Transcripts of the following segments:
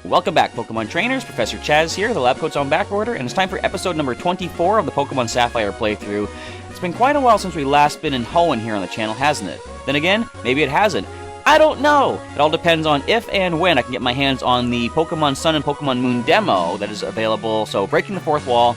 Welcome back, Pokemon Trainers. Professor Chaz here, the lab coat's on back order, and it's time for episode number 24 of the Pokemon Sapphire playthrough. It's been quite a while since we last been in Hoenn here on the channel, hasn't it? Then again, maybe it hasn't. I don't know! It all depends on if and when I can get my hands on the Pokemon Sun and Pokemon Moon demo that is available. So, breaking the fourth wall,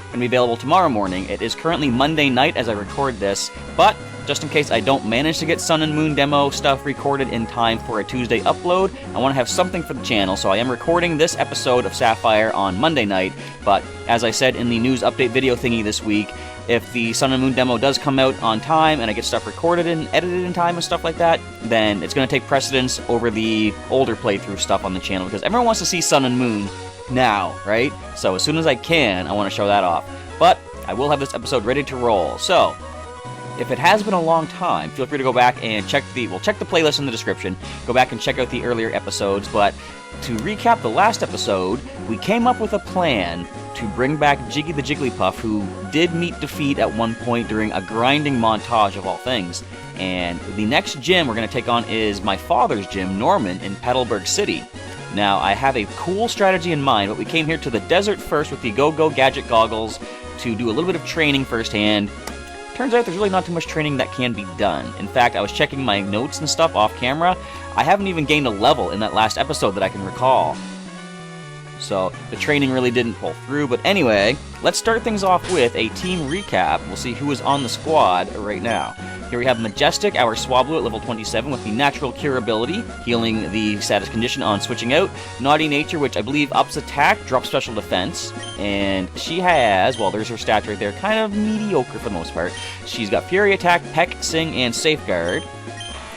going to be available tomorrow morning. It is currently Monday night as I record this, but just in case I don't manage to get Sun and Moon demo stuff recorded in time for a Tuesday upload, I want to have something for the channel, so I am recording this episode of Sapphire on Monday night, but as I said in the news update video thingy this week, if the Sun and Moon demo does come out on time and I get stuff recorded and edited in time and stuff like that, then it's going to take precedence over the older playthrough stuff on the channel, because everyone wants to see Sun and Moon now, right? So as soon as I can, I want to show that off. But I will have this episode ready to roll, so if it has been a long time, feel free to go back and check the playlist in the description. Go back and check out the earlier episodes. But to recap the last episode, we came up with a plan to bring back Jiggy the Jigglypuff, who did meet defeat at one point during a grinding montage of all things. And the next gym we're going to take on is my father's gym, Norman, in Petalburg City. Now, I have a cool strategy in mind, but we came here to the desert first with the Go-Go Gadget Goggles to do a little bit of training firsthand. Turns out there's really not too much training that can be done. In fact, I was checking my notes and stuff off camera. I haven't even gained a level in that last episode that I can recall. So, the training really didn't pull through. But anyway, let's start things off with a team recap. We'll see who is on the squad right now. Here we have Majestic, our Swablu at level 27 with the Natural Cure ability, healing the status condition on switching out. Naughty Nature, which I believe ups attack, drops special defense. And she has, well, there's her stats right there, kind of mediocre for the most part. She's got Fury Attack, Peck, Sing, and Safeguard.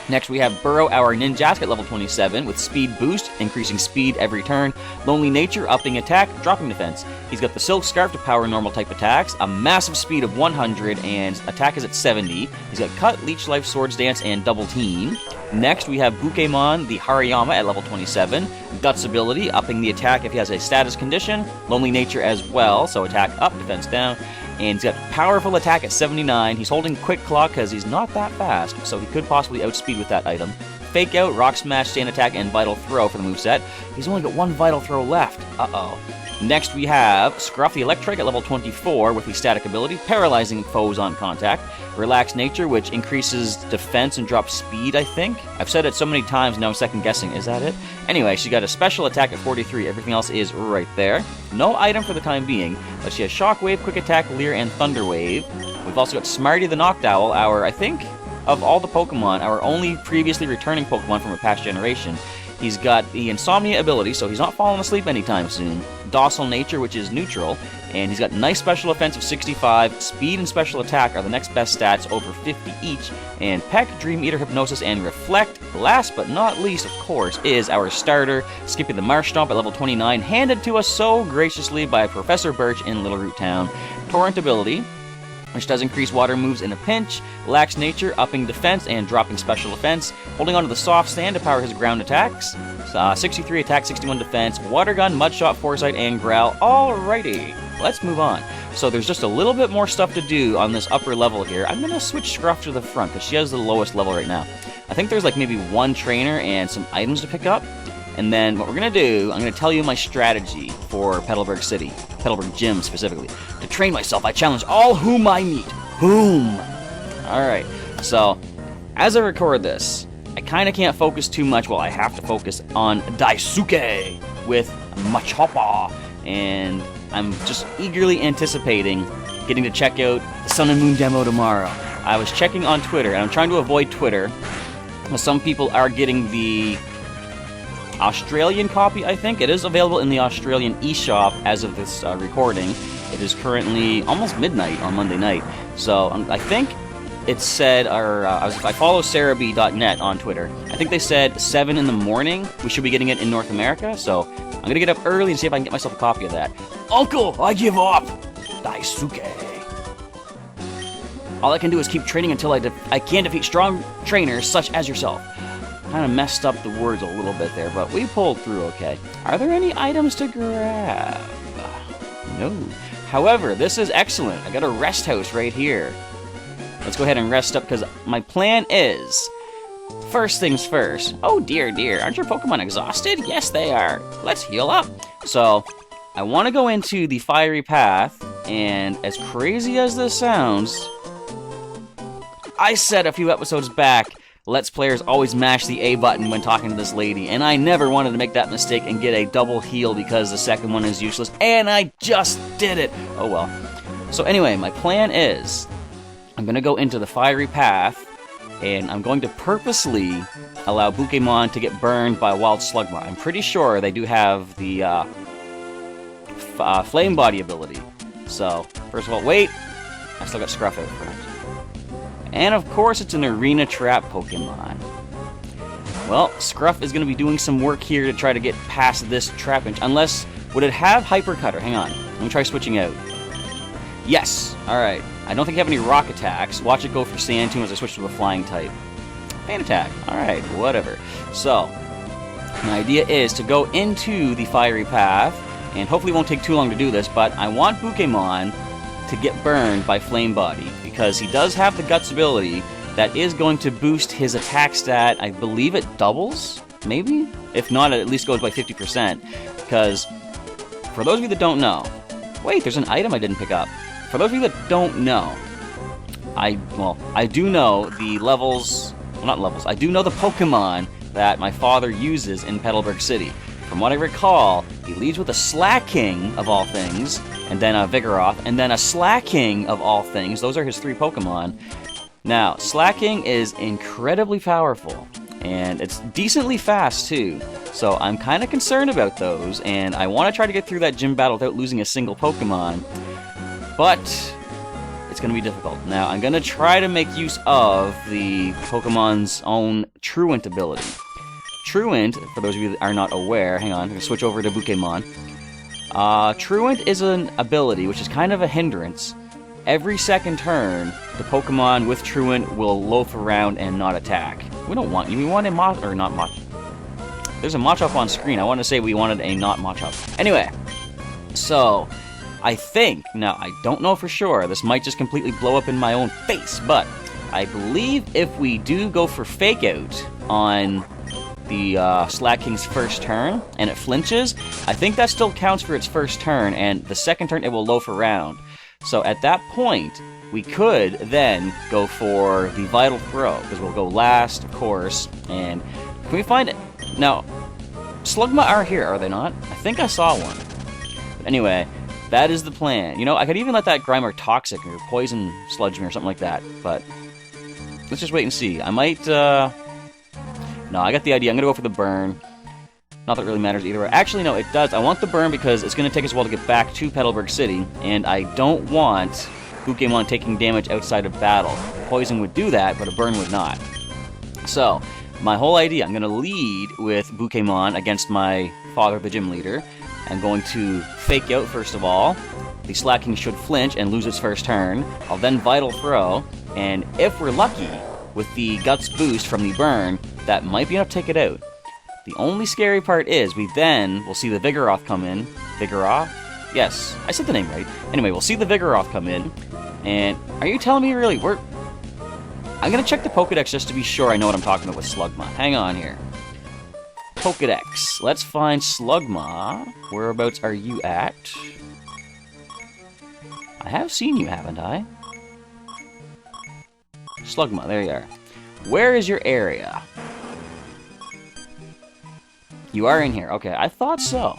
Next, we have Burrow, our Ninjask at level 27 with Speed Boost, increasing speed every turn. Lonely Nature, upping attack, dropping defense. He's got the Silk Scarf to power normal type attacks, a massive speed of 100, and attack is at 70. He's got Cut, Leech Life, Swords Dance, and Double Team. Next, we have Bukemon, the Hariyama at level 27. Guts ability, upping the attack if he has a status condition. Lonely Nature as well, so attack up, defense down. And he's got powerful attack at 79. He's holding Quick Claw because he's not that fast, so he could possibly outspeed with that item. Fake Out, Rock Smash, Stand Attack, and Vital Throw for the moveset. He's only got one Vital Throw left. Uh-oh. Next we have Scruff the Electric at level 24 with the static ability, paralyzing foes on contact. Relax Nature, which increases defense and drops speed, I think. I've said it so many times now I'm second guessing. Is that it? Anyway, she got a special attack at 43. Everything else is right there. No item for the time being, but she has Shockwave, Quick Attack, Leer, and Thunder Wave. We've also got Smarty the Noctowl, our, I think, of all the Pokemon, our only previously returning Pokemon from a past generation. He's got the Insomnia ability, so he's not falling asleep anytime soon. Docile Nature, which is neutral, and he's got nice special offense of 65. Speed and special attack are the next best stats, over 50 each. And Peck, Dream Eater, Hypnosis, and Reflect. Last but not least, of course, is our starter, Skippy the Marsh Stomp at level 29, handed to us so graciously by Professor Birch in Little Root Town. Torrent ability, which does increase water moves in a pinch. Lax Nature, upping defense and dropping special defense. Holding onto the Soft Sand to power his ground attacks. 63 attack, 61 defense. Water Gun, Mud Shot, Foresight, and Growl. Alrighty, let's move on. So there's just a little bit more stuff to do on this upper level here. I'm going to switch Scruff to the front because she has the lowest level right now. I think there's like maybe one trainer and some items to pick up. And then what we're going to do, I'm going to tell you my strategy for Petalburg City, Petalburg Gym specifically. To train myself, I challenge all whom I meet. Whom? Alright, so as I record this, I kind of can't focus too much. Well, I have to focus on Daisuke with Machoppa. And I'm just eagerly anticipating getting to check out the Sun and Moon demo tomorrow. I was checking on Twitter, and I'm trying to avoid Twitter. Some people are getting the Australian copy, I think. It is available in the Australian eShop as of this recording. It is currently almost midnight on Monday night. So I think it said, I follow sarahb.net on Twitter. I think they said 7 in the morning we should be getting it in North America. So I'm going to get up early and see if I can get myself a copy of that. Uncle, I give up! Daisuke. All I can do is keep training until I can defeat strong trainers such as yourself. Kind of messed up the words a little bit there, but we pulled through okay. Are there any items to grab? No. However, this is excellent. I got a rest house right here. Let's go ahead and rest up, because my plan is First things first. Oh dear, dear. Aren't your Pokemon exhausted? Yes, they are. Let's heal up. So, I want to go into the fiery path, and as crazy as this sounds, I said a few episodes back, Let's Players always mash the A button when talking to this lady, and I never wanted to make that mistake and get a double heal because the second one is useless, and I just did it! Oh well. So anyway, my plan is, I'm going to go into the fiery path, and I'm going to purposely allow Pokémon to get burned by Wild Slugma. I'm pretty sure they do have the Flame Body ability. So, first of all, wait! I still got Scruff out front. And of course, it's an Arena Trap Pokemon. Well, Scruff is going to be doing some work here to try to get past this Trapinch. Unless, would it have Hyper Cutter? Hang on. Let me try switching out. Yes! Alright. I don't think you have any Rock attacks. Watch it go for Sand Tomb as I switch to a Flying type. Pain Attack. Alright, whatever. So, my idea is to go into the Fiery Path, and hopefully it won't take too long to do this, but I want Pokémon to get burned by Flame Body, because he does have the Guts ability that is going to boost his attack stat. I believe it doubles, maybe? If not, it at least goes by 50%, because for those of you that don't know, wait, there's an item I didn't pick up. For those of you that don't know, I do know the levels, well, not levels, I do know the Pokemon that my father uses in Petalburg City. From what I recall, he leads with a Slacking of all things, and then a Vigoroth, and then a Slacking of all things. Those are his 3 Pokemon. Now, Slacking is incredibly powerful, and it's decently fast too. So I'm kind of concerned about those, and I want to try to get through that gym battle without losing a single Pokemon. But it's going to be difficult. Now, I'm going to try to make use of the Pokemon's own Truant ability. Truant, for those of you that are not aware, hang on, I'm going to switch over to Pokémon. Truant is an ability which is kind of a hindrance. Every second turn, the Pokemon with Truant will loaf around and not attack. We don't want you. We want a There's a Machop on screen. I want to say we wanted a not Machop. Anyway, so I think, now I don't know for sure, this might just completely blow up in my own face, but I believe if we do go for Fake Out on the Slacking's first turn, and it flinches, I think that still counts for its first turn, and the second turn it will loaf around. So at that point, we could then go for the Vital Throw, because we'll go last, of course, and can we find it? Now, Slugma are here, are they not? I think I saw one. But anyway, that is the plan. You know, I could even let that Grimer Toxic or Poison Sludge me or something like that, but let's just wait and see. I might, no, I got the idea. I'm going to go for the burn. Not that it really matters either way. Actually, no, it does. I want the burn because it's going to take us a while to get back to Petalburg City, and I don't want Pokémon taking damage outside of battle. Poison would do that, but a burn would not. So, my whole idea, I'm going to lead with Pokémon against my father, the gym leader. I'm going to Fake Out, first of all. The Slacking should flinch and lose its first turn. I'll then Vital Throw, and if we're lucky, with the Guts boost from the burn, that might be enough to take it out. The only scary part is we then will see the Vigoroth come in. Vigoroth? Yes, I said the name right. Anyway, we'll see the Vigoroth come in, and are you telling me really I'm gonna check the Pokedex just to be sure I know what I'm talking about with Slugma. Hang on here. Pokedex. Let's find Slugma. Whereabouts are you at? I have seen you, haven't I? Slugma, there you are. Where is your area? You are in here. Okay, I thought so.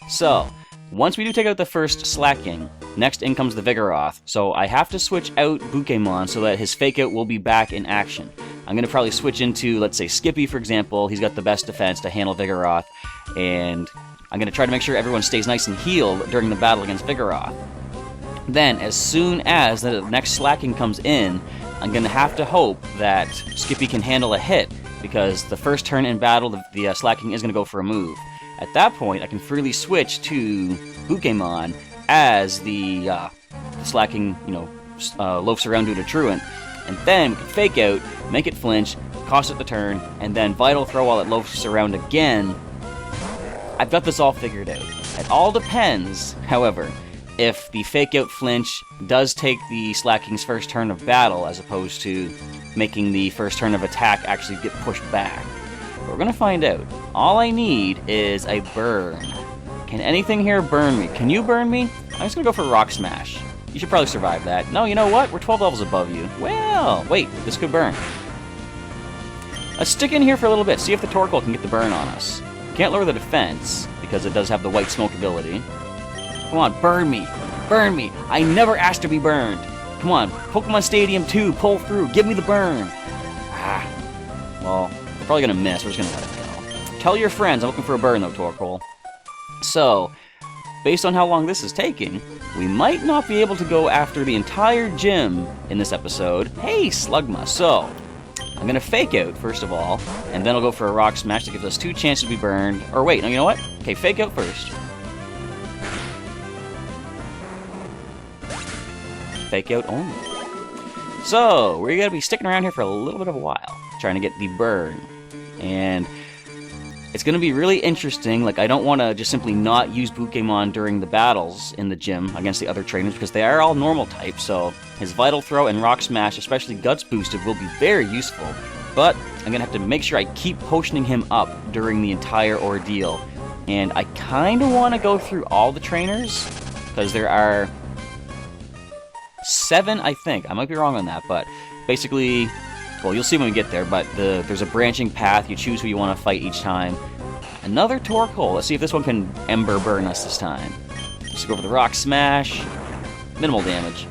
So, once we do take out the first Slacking, next in comes the Vigoroth. So I have to switch out Pokémon so that his Fake Out will be back in action. I'm going to probably switch into, let's say, Skippy, for example. He's got the best defense to handle Vigoroth. And I'm going to try to make sure everyone stays nice and healed during the battle against Vigoroth. Then, as soon as the next Slacking comes in, I'm going to have to hope that Skippy can handle a hit, because the first turn in battle, the Slacking is going to go for a move. At that point, I can freely switch to Pokémon as the Slacking, loafs around due to Truant. And then we can Fake Out, make it flinch, cost it the turn, and then Vital Throw while it loafs around again. I've got this all figured out. It all depends, however, if the fake out flinch does take the Slacking's first turn of battle, as opposed to making the first turn of attack actually get pushed back. But we're gonna find out. All I need is a burn. Can anything here burn me? Can you burn me? I'm just gonna go for Rock Smash. You should probably survive that. No, you know what? We're 12 levels above you. Well, wait, this could burn. Let's stick in here for a little bit, see if the Torkoal can get the burn on us. Can't lower the defense, because it does have the white smoke ability. Come on, burn me! Burn me! I never asked to be burned! Come on, Pokemon Stadium 2, pull through, give me the burn! Ah. Well, we're probably gonna miss, we're just gonna let it go. Tell your friends I'm looking for a burn though, Torkoal. So, based on how long this is taking, we might not be able to go after the entire gym in this episode. Hey, Slugma! So, I'm gonna fake out, first of all, and then I'll go for a Rock Smash that gives us 2 chances to be burned. Or wait, no, you know what? Okay, fake out first. Fake out only. So, we're gonna be sticking around here for a little bit of a while, trying to get the burn. And it's gonna be really interesting. Like, I don't want to just simply not use Pokémon during the battles in the gym against the other trainers, because they are all normal types, so his Vital Throw and Rock Smash, especially Guts Boosted, will be very useful. But I'm gonna have to make sure I keep potioning him up during the entire ordeal. And I kinda wanna go through all the trainers, because there are 7, I think. I might be wrong on that, but basically, well, you'll see when we get there, but there's a branching path. You choose who you want to fight each time. Another Torkoal. Let's see if this one can Ember Burn us this time. Just go for the Rock Smash. Minimal damage.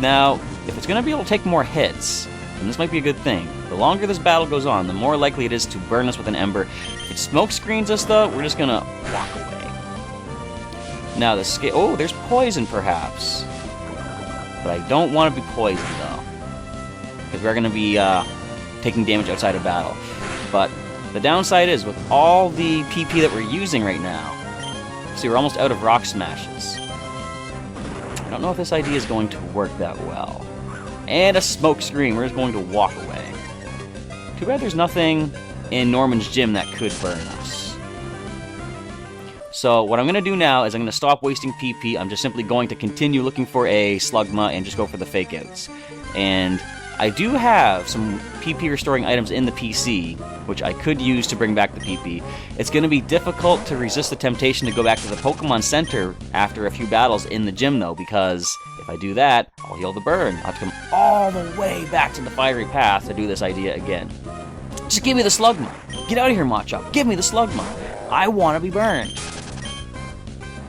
Now, if it's going to be able to take more hits, then this might be a good thing. The longer this battle goes on, the more likely it is to burn us with an Ember. If it smoke screens us, though, we're just going to walk away. Now, the scale... Oh, there's poison, perhaps. But I don't want to be poisoned, though. Because we're going to be taking damage outside of battle. But the downside is, with all the PP that we're using right now, see, we're almost out of Rock Smashes. I don't know if this idea is going to work that well. And a smoke screen. We're just going to walk away. Too bad there's nothing in Norman's gym that could burn us. So what I'm going to do now is I'm going to stop wasting PP. I'm just simply going to continue looking for a Slugma and just go for the fake outs. And I do have some PP restoring items in the PC, which I could use to bring back the PP. It's going to be difficult to resist the temptation to go back to the Pokemon Center after a few battles in the gym, though, because if I do that, I'll heal the burn. I'll have to come all the way back to the Fiery Path to do this idea again. Just give me the Slugma. Get out of here, Machop. Give me the Slugma. I want to be burned.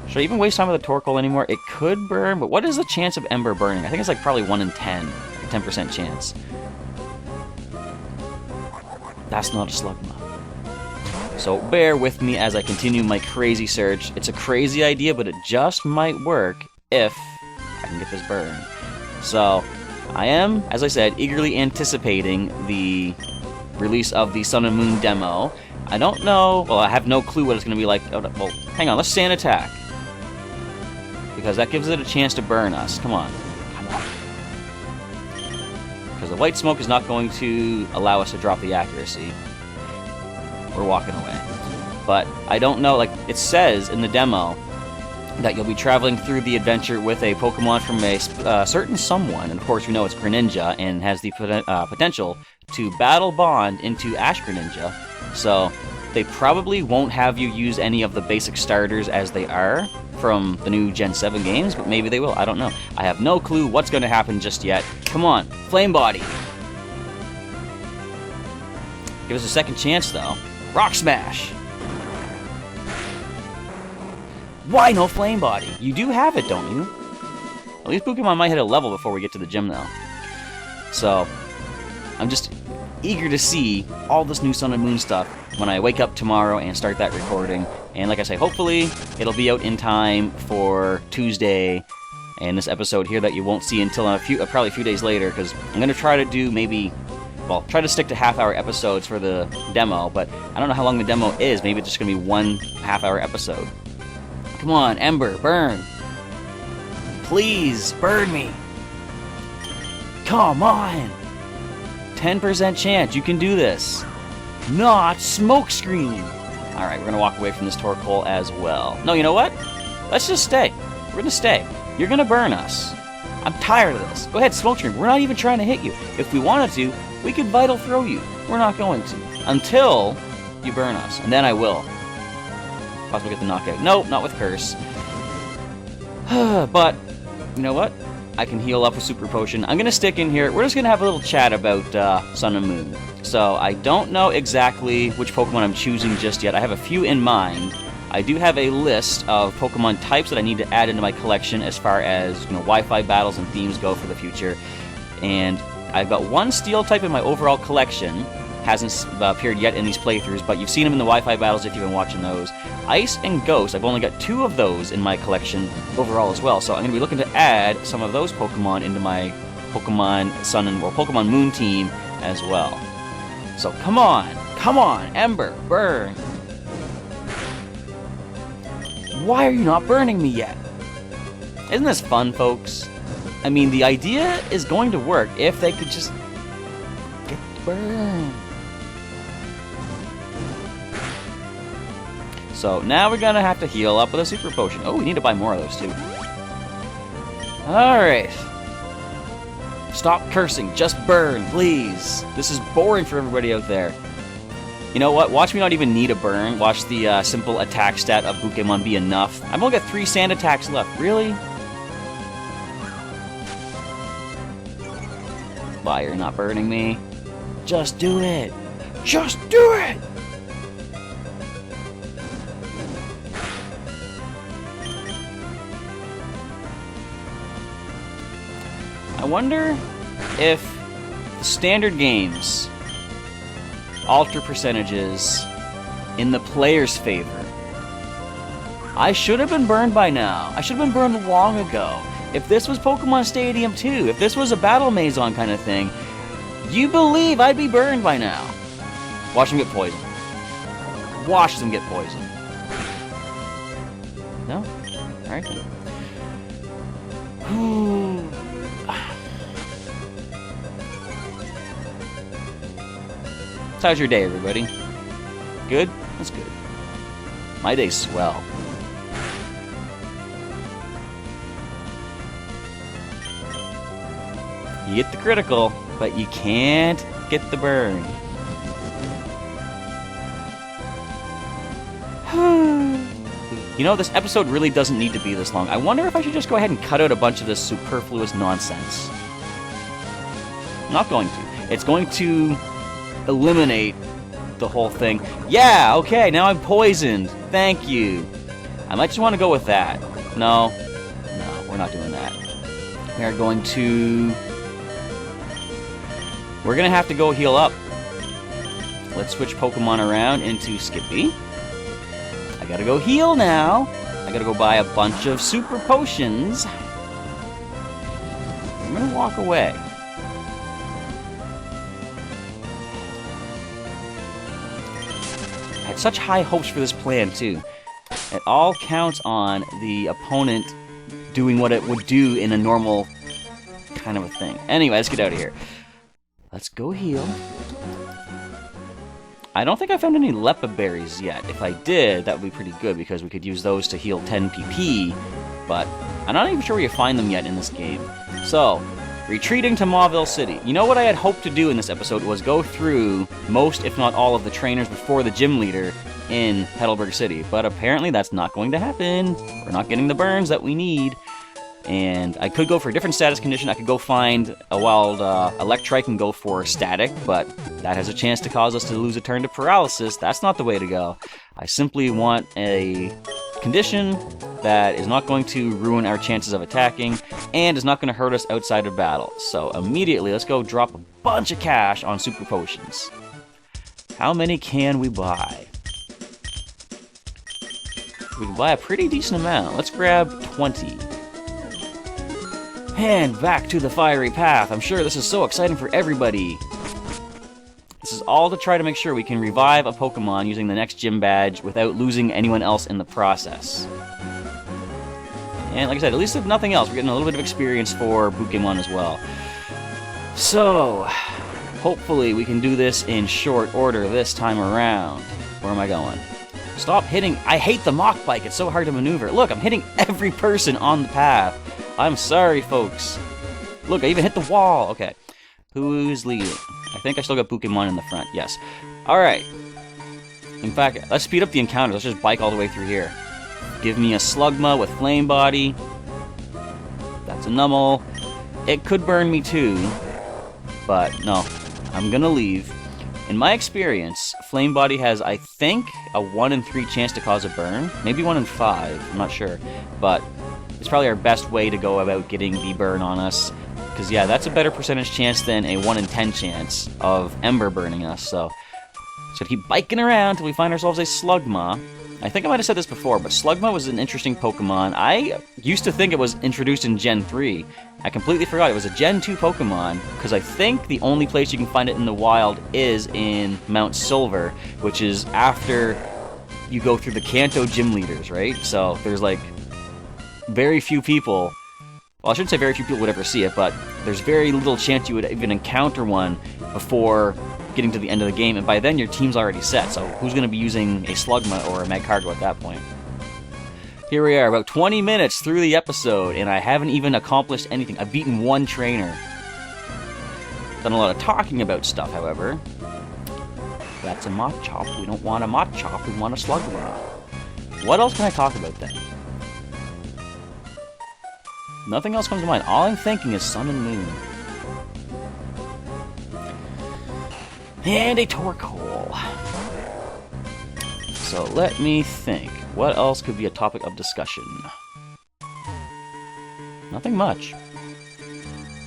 Should I even waste time with the Torkoal anymore? It could burn, but what is the chance of Ember burning? I think it's like probably 1 in 10. Like a 10% chance. That's not a Slugma. So bear with me as I continue my crazy search. It's a crazy idea, but it just might work if I can get this burn. So I am, as I said, eagerly anticipating the release of the Sun and Moon demo. I don't know, well, I have no clue what it's going to be like. Oh, well, hang on, let's Sand Attack. Because that gives it a chance to burn us. Come on. Come on. Because the white smoke is not going to allow us to drop the accuracy. We're walking away. But I don't know, like, it says in the demo that you'll be traveling through the adventure with a Pokemon from a certain someone. And of course, we know it's Greninja and has the potential to battle bond into Ash Greninja. So they probably won't have you use any of the basic starters as they are from the new Gen 7 games, but maybe they will. I don't know. I have no clue what's going to happen just yet. Come on, Flame Body. Give us a second chance, though. Rock Smash. Why no Flame Body? You do have it, don't you? At least Pokemon might hit a level before we get to the gym, though. So, I'm just eager to see all this new Sun and Moon stuff when I wake up tomorrow and start that recording. And like I say, hopefully it'll be out in time for Tuesday and this episode here that you won't see until probably a few days later, because I'm going to try to do try to stick to half-hour episodes for the demo, but I don't know how long the demo is. Maybe it's just going to be 1 half-hour episode. Come on, Ember, burn. Please, burn me. Come on. 10% chance, you can do this. Not Smokescreen. Alright, we're going to walk away from this Torkoal as well. No, you know what? Let's just stay. We're gonna stay. You're gonna burn us. I'm tired of this. Go ahead, Smoke Screen. We're not even trying to hit you. If we wanted to, we could Vital Throw you. We're not going to. Until you burn us. And then I will. Possibly get the knockout. Nope, not with Curse. But, you know what? I can heal up with Super Potion. I'm gonna stick in here. We're just gonna have a little chat about Sun and Moon. So, I don't know exactly which Pokemon I'm choosing just yet. I have a few in mind. I do have a list of Pokemon types that I need to add into my collection as far as, you know, Wi-Fi battles and themes go for the future. And I've got one Steel type in my overall collection. Hasn't appeared yet in these playthroughs, but you've seen him in the Wi-Fi battles if you've been watching those. Ice and Ghost, I've only got 2 of those in my collection overall as well. So I'm going to be looking to add some of those Pokemon into my Pokemon Sun and or Pokemon Moon team as well. So come on, Ember, burn. Why are you not burning me yet? Isn't this fun, folks? I mean, the idea is going to work if they could just get burned. So now we're gonna have to heal up with a Super Potion. Oh, we need to buy more of those too. Alright. Stop cursing, just burn, please. This is boring for everybody out there. You know what? Watch me not even need a burn. Watch the simple attack stat of Pokémon be enough. I've only got 3 sand attacks left. Really? Why, you're not burning me? Just do it. Just do it! I wonder if the standard games alter percentages in the player's favor. I should have been burned by now. I should have been burned long ago. If this was Pokemon Stadium 2, if this was a Battle Maison kind of thing, you believe I'd be burned by now. Watch them get poisoned. Watch them get poisoned. No? Alright then. So how's your day, everybody? Good? That's good. My day's swell. You get the critical, but you can't get the burn. You know, this episode really doesn't need to be this long. I wonder if I should just go ahead and cut out a bunch of this superfluous nonsense. I'm not going to. It's going to eliminate the whole thing. Yeah, okay, now I'm poisoned. Thank you. I might just want to go with that. No, we're not doing that. We are going to... We're going to have to go heal up. Let's switch Pokemon around into Skippy. I gotta go heal now. I gotta go buy a bunch of Super Potions. I'm gonna walk away. I had such high hopes for this plan, too. It all counts on the opponent doing what it would do in a normal kind of a thing. Anyway, let's get out of here. Let's go heal. I don't think I found any Lepa Berries yet. If I did, that would be pretty good, because we could use those to heal 10 PP, but I'm not even sure where you find them yet in this game. So, retreating to Mauville City. You know what I had hoped to do in this episode was go through most, if not all, of the trainers before the gym leader in Heidelberg City, but apparently that's not going to happen. We're not getting the burns that we need. And I could go for a different status condition. I could go find a wild Electrike and go for Static, but that has a chance to cause us to lose a turn to Paralysis. That's not the way to go. I simply want a condition that is not going to ruin our chances of attacking and is not going to hurt us outside of battle. So immediately, let's go drop a bunch of cash on Super Potions. How many can we buy? We can buy a pretty decent amount. Let's grab 20. And back to the fiery path. I'm sure this is so exciting for everybody. This is all to try to make sure we can revive a Pokemon using the next gym badge without losing anyone else in the process. And like I said, at least if nothing else, we're getting a little bit of experience for Pokémon as well. So, hopefully we can do this in short order this time around. Where am I going? Stop hitting. I hate the Mach Bike. It's so hard to maneuver. Look, I'm hitting every person on the path. I'm sorry, folks. Look, I even hit the wall. Okay. Who's leading? I think I still got Pokemon in the front. Yes. Alright. In fact, let's speed up the encounters. Let's just bike all the way through here. Give me a Slugma with Flame Body. That's a Numel. It could burn me too. But no. I'm gonna leave. In my experience, Flame Body has, I think, a 1 in 3 chance to cause a burn. Maybe 1 in 5. I'm not sure. But it's probably our best way to go about getting the burn on us. Because, yeah, that's a better percentage chance than a 1 in 10 chance of Ember burning us. So, just keep biking around until we find ourselves a Slugma. I think I might have said this before, but Slugma was an interesting Pokemon. I used to think it was introduced in Gen 3. I completely forgot it was a Gen 2 Pokemon, because I think the only place you can find it in the wild is in Mount Silver, which is after you go through the Kanto gym leaders, right? So there's like very few people, well, I shouldn't say very few people would ever see it, but there's very little chance you would even encounter one before getting to the end of the game, and by then your team's already set, so who's going to be using a Slugma or a Magcargo at that point? Here we are, about 20 minutes through the episode, and I haven't even accomplished anything. I've beaten 1 trainer. Done a lot of talking about stuff, however. That's a Machop. We don't want a Machop, we want a Slugma. What else can I talk about then? Nothing else comes to mind. All I'm thinking is Sun and Moon. And a Torkoal. So let me think. What else could be a topic of discussion? Nothing much.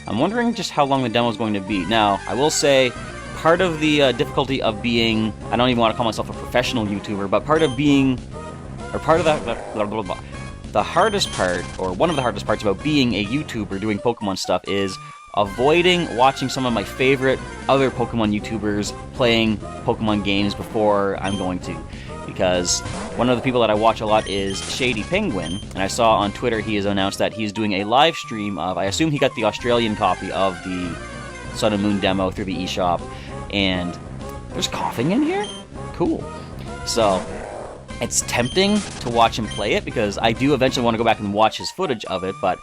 I'm wondering just how long the demo is going to be. Now, I will say, part of the difficulty of being, I don't even want to call myself a professional YouTuber, but part of being, or part of that, the hardest part, or one of the hardest parts about being a YouTuber doing Pokemon stuff is avoiding watching some of my favorite other Pokemon YouTubers playing Pokemon games before I'm going to. Because one of the people that I watch a lot is Shady Penguin, and I saw on Twitter he has announced that he's doing a live stream of, I assume he got the Australian copy of the Sun and Moon demo through the eShop, and there's coughing in here? Cool. So, it's tempting to watch him play it, because I do eventually want to go back and watch his footage of it, but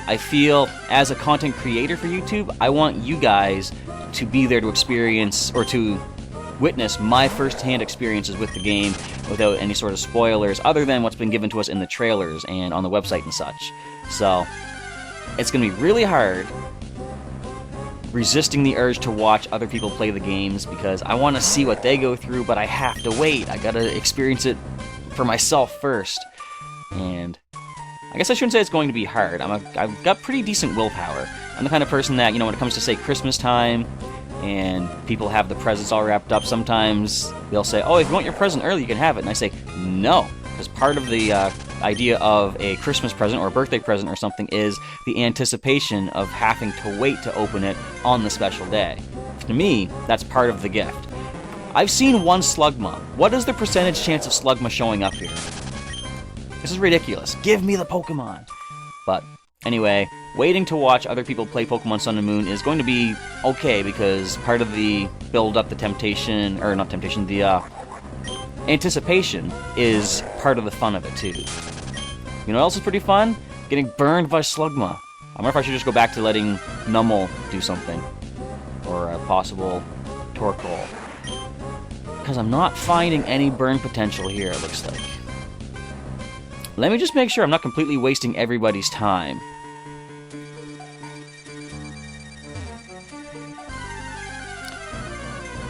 I feel, as a content creator for YouTube, I want you guys to be there to experience, or to witness my first-hand experiences with the game without any sort of spoilers other than what's been given to us in the trailers and on the website and such. So, it's going to be really hard resisting the urge to watch other people play the games because I want to see what they go through, but I have to wait. I gotta experience it for myself first. And I guess I shouldn't say it's going to be hard. I've got pretty decent willpower. I'm the kind of person that, you know, when it comes to, say, Christmas time, and people have the presents all wrapped up, sometimes they'll say, oh, if you want your present early, you can have it. And I say, no, because part of the idea of a Christmas present or a birthday present or something is the anticipation of having to wait to open it on the special day. To me, that's part of the gift. I've seen 1 Slugma. What is the percentage chance of Slugma showing up here? This is ridiculous. Give me the Pokemon! But anyway, waiting to watch other people play Pokemon Sun and Moon is going to be okay, because part of the build-up, the temptation, or not temptation, the anticipation is part of the fun of it too. You know what else is pretty fun? Getting burned by Slugma. I wonder if I should just go back to letting Numel do something. Or a possible Torkoal. Because I'm not finding any burn potential here, it looks like. Let me just make sure I'm not completely wasting everybody's time.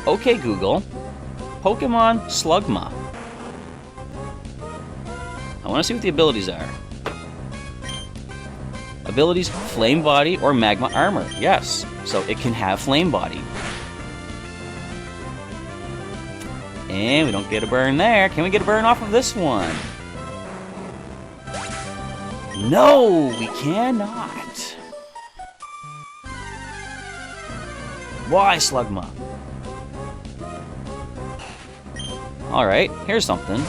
Okay, Google. Pokemon Slugma. I want to see what the abilities are. Abilities, Flame Body or Magma Armor. Yes, so it can have Flame Body. And we don't get a burn there. Can we get a burn off of this one? No, we cannot. Why, Slugma? Alright, here's something.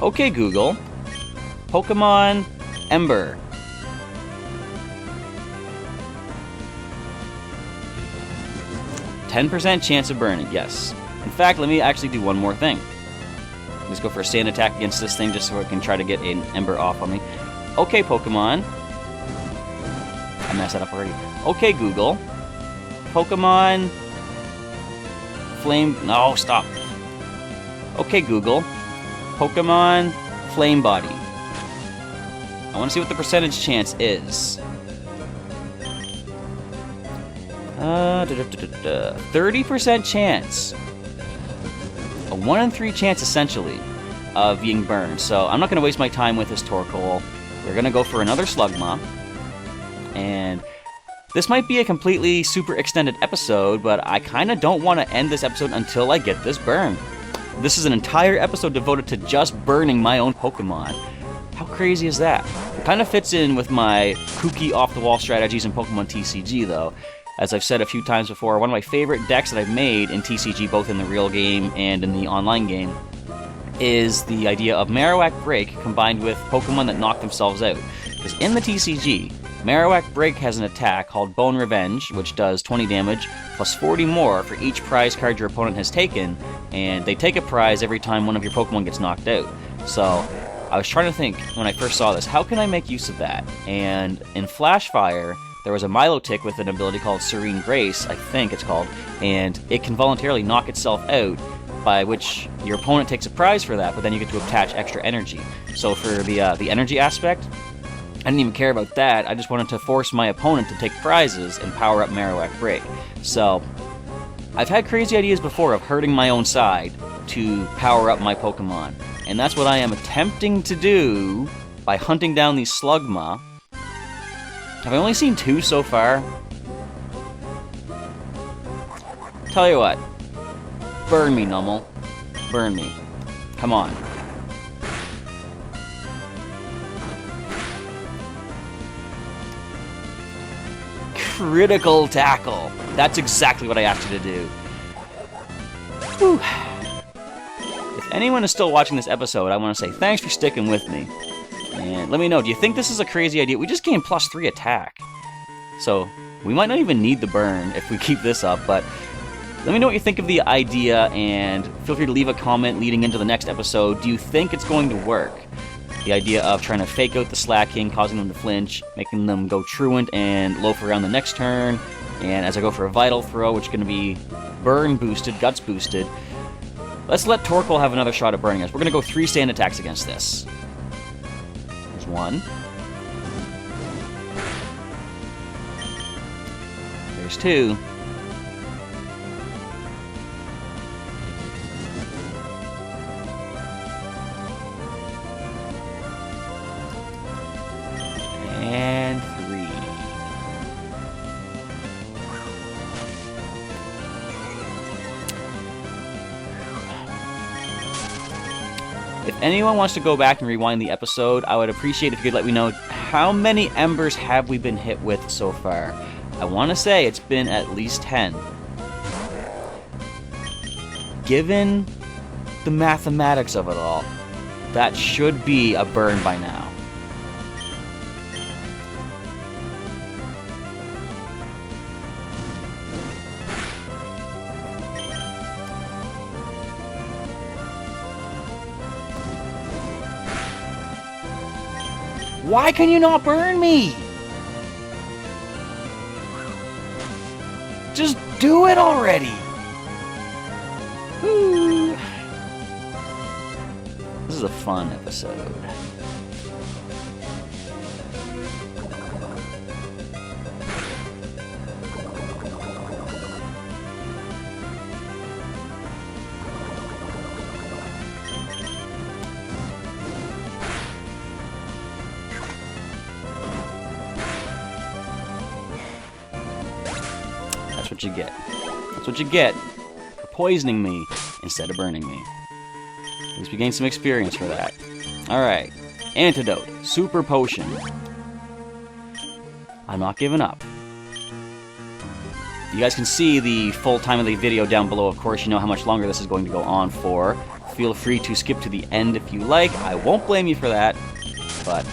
Okay, Google. Pokemon Ember. %10 chance of burning, yes. In fact, let me actually do one more thing. Let's go for a sand attack against this thing just so I can try to get an Ember off on me. Okay, Pokemon. I messed that up already. Okay, Google. Pokemon... Flame... No, stop. Okay, Google. Pokemon Flame Body. I want to see what the percentage chance is. 30% chance. A 1 in 3 chance, essentially, of being burned. So I'm not going to waste my time with this Torkoal. We're going to go for another Slugma. And this might be a completely super extended episode, but I kind of don't want to end this episode until I get this burn. This is an entire episode devoted to just burning my own Pokemon. How crazy is that? It kind of fits in with my kooky off-the-wall strategies in Pokemon TCG, though. As I've said a few times before, one of my favorite decks that I've made in TCG, both in the real game and in the online game, is the idea of Marowak Break combined with Pokemon that knock themselves out. Because in the TCG, Marowak Break has an attack called Bone Revenge, which does 20 damage, plus 40 more for each prize card your opponent has taken, and they take a prize every time one of your Pokemon gets knocked out. So, I was trying to think, when I first saw this, how can I make use of that? And in Flashfire, there was a Milotic with an ability called Serene Grace, I think it's called, and it can voluntarily knock itself out, by which your opponent takes a prize for that, but then you get to attach extra energy. So for the energy aspect, I didn't even care about that. I just wanted to force my opponent to take prizes and power up Marowak Break. So, I've had crazy ideas before of hurting my own side to power up my Pokemon. And that's what I am attempting to do by hunting down these Slugma. Have I only seen 2 so far? Tell you what. Burn me, Nummel. Burn me. Come on. Critical tackle. That's exactly what I asked you to do. Whew. If anyone is still watching this episode, I want to say thanks for sticking with me. And let me know, do you think this is a crazy idea? We just gained +3 attack. So, we might not even need the burn if we keep this up, but let me know what you think of the idea, and feel free to leave a comment leading into the next episode. Do you think it's going to work? The idea of trying to fake out the Slacking, causing them to flinch, making them go Truant and loaf around the next turn, and as I go for a Vital Throw, which is going to be Burn boosted, Guts boosted, let's let Torkoal have another shot at burning us. We're going to go 3 stand attacks against this. There's 1. There's 2. And 3. If anyone wants to go back and rewind the episode, I would appreciate if you could let me know how many embers have we been hit with so far. I want to say it's been at least 10. Given the mathematics of it all, that should be a burn by now. Why can you not burn me? Just do it already! Woo. This is a fun episode. That's what you get. That's what you get for poisoning me instead of burning me. At least we gained some experience for that. Alright. Antidote. Super Potion. I'm not giving up. You guys can see the full time of the video down below. Of course, you know how much longer this is going to go on for. Feel free to skip to the end if you like. I won't blame you for that. But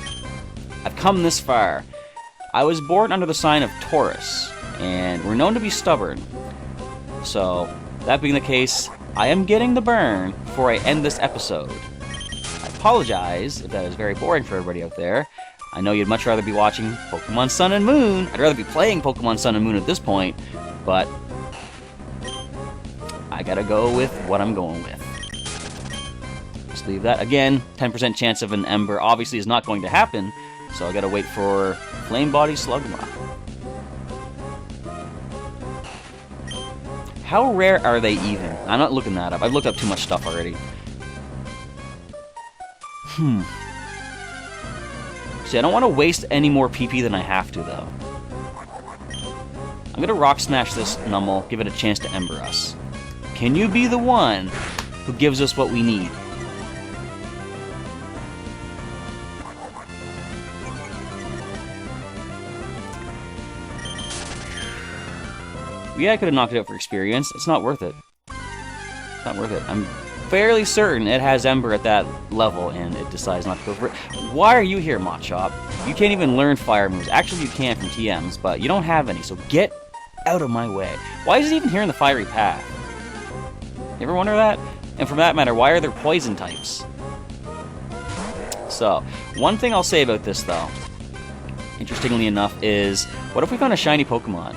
I've come this far. I was born under the sign of Taurus, and we're known to be stubborn. So, that being the case, I am getting the burn before I end this episode. apologize if that is very boring for everybody out there. I know you'd much rather be watching Pokemon Sun and Moon. I'd rather be playing Pokemon Sun and Moon at this point, but I gotta go with what I'm going with. Just leave that. Again, 10% chance of an Ember obviously is not going to happen, so I gotta wait for Flame Body Slugma. How rare are they even? I'm not looking that up. I've looked up too much stuff already. See, I don't want to waste any more PP than I have to, though. I'm gonna Rock Smash this Numel, give it a chance to Ember us. Can you be the one who gives us what we need? Yeah, I could have knocked it out for experience. It's not worth it. It's not worth it. I'm fairly certain it has Ember at that level, and it decides not to go for it. Why are you here, Machop? You can't even learn fire moves. Actually, you can from TMs, but you don't have any, so get out of my way. Why is it even here in the fiery path? You ever wonder that? And for that matter, why are there poison types? So, one thing I'll say about this, though, interestingly enough, is what if we found a shiny Pokemon?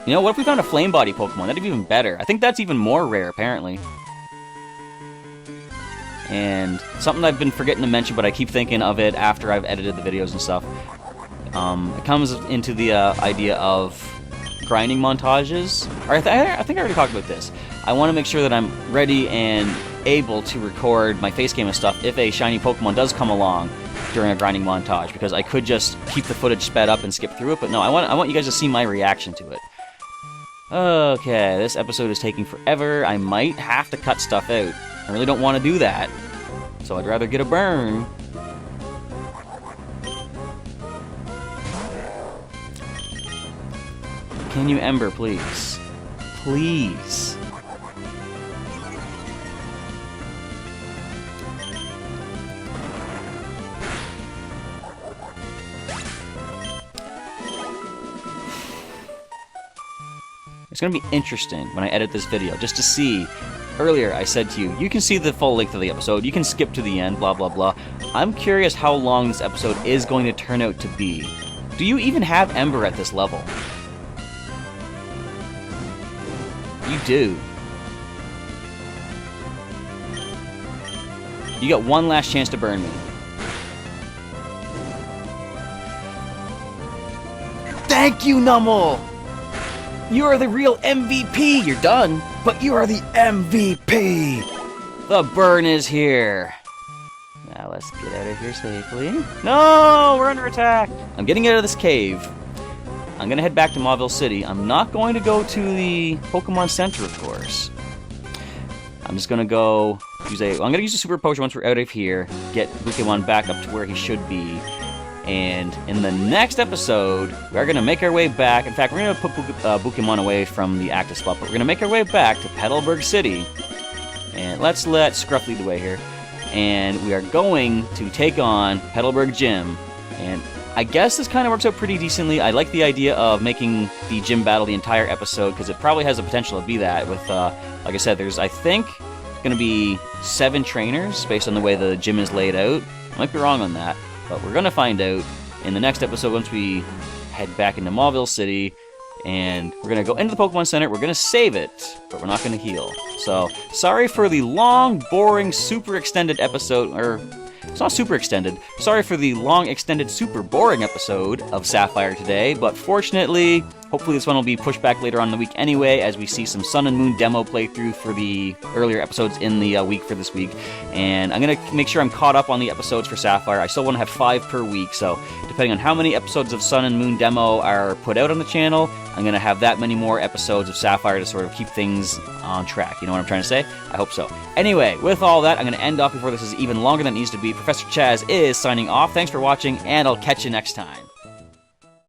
You know, what if we found a Flame Body Pokemon? That'd be even better. I think that's even more rare, apparently. And something I've been forgetting to mention, but I keep thinking of it after I've edited the videos and stuff. It comes into the idea of grinding montages. Or I think I already talked about this. I want to make sure that I'm ready and able to record my face cam and stuff if a shiny Pokemon does come along during a grinding montage, because I could just keep the footage sped up and skip through it, but no, I want you guys to see my reaction to it. Okay, this episode is taking forever. I might have to cut stuff out. I really don't want to do that, so I'd rather get a burn. Can you Ember, please? Please. It's going to be interesting when I edit this video, just to see. Earlier, I said to you, you can see the full length of the episode, you can skip to the end, blah blah blah. I'm curious how long this episode is going to turn out to be. Do you even have Ember at this level? You do. You got one last chance to burn me. Thank you, Numel! You are the real MVP! You're done, but you are the MVP! The burn is here. Now let's get out of here safely. No! We're under attack! I'm getting out of this cave. I'm gonna head back to Mauville City. I'm not going to go to the Pokemon Center, of course. I'm just gonna go use I'm gonna use a Super Potion once we're out of here, get Pokémon back up to where he should be. And in the next episode, we're going to make our way back. In fact, we're going to put Pokémon away from the active spot, but we're going to make our way back to Petalburg City. And let's let Scruff lead the way here. And we are going to take on Petalburg Gym. And I guess this kind of works out pretty decently. I like the idea of making the gym battle the entire episode, because it probably has the potential to be that. With, like I said, there's, I think, going to be 7 trainers based on the way the gym is laid out. I might be wrong on that. But we're going to find out in the next episode once we head back into Mauville City. And we're going to go into the Pokemon Center. We're going to save it, but we're not going to heal. So, sorry for the long, boring, super extended episode. Or, it's not super extended. Sorry for the long, extended, super boring episode of Sapphire today. But fortunately, hopefully this one will be pushed back later on in the week anyway, as we see some Sun and Moon demo playthrough for the earlier episodes in the week for this week. And I'm going to make sure I'm caught up on the episodes for Sapphire. I still want to have 5 per week, so depending on how many episodes of Sun and Moon demo are put out on the channel, I'm going to have that many more episodes of Sapphire to sort of keep things on track. You know what I'm trying to say? I hope so. Anyway, with all that, I'm going to end off before this is even longer than it needs to be. Professor Chaz is signing off. Thanks for watching, and I'll catch you next time.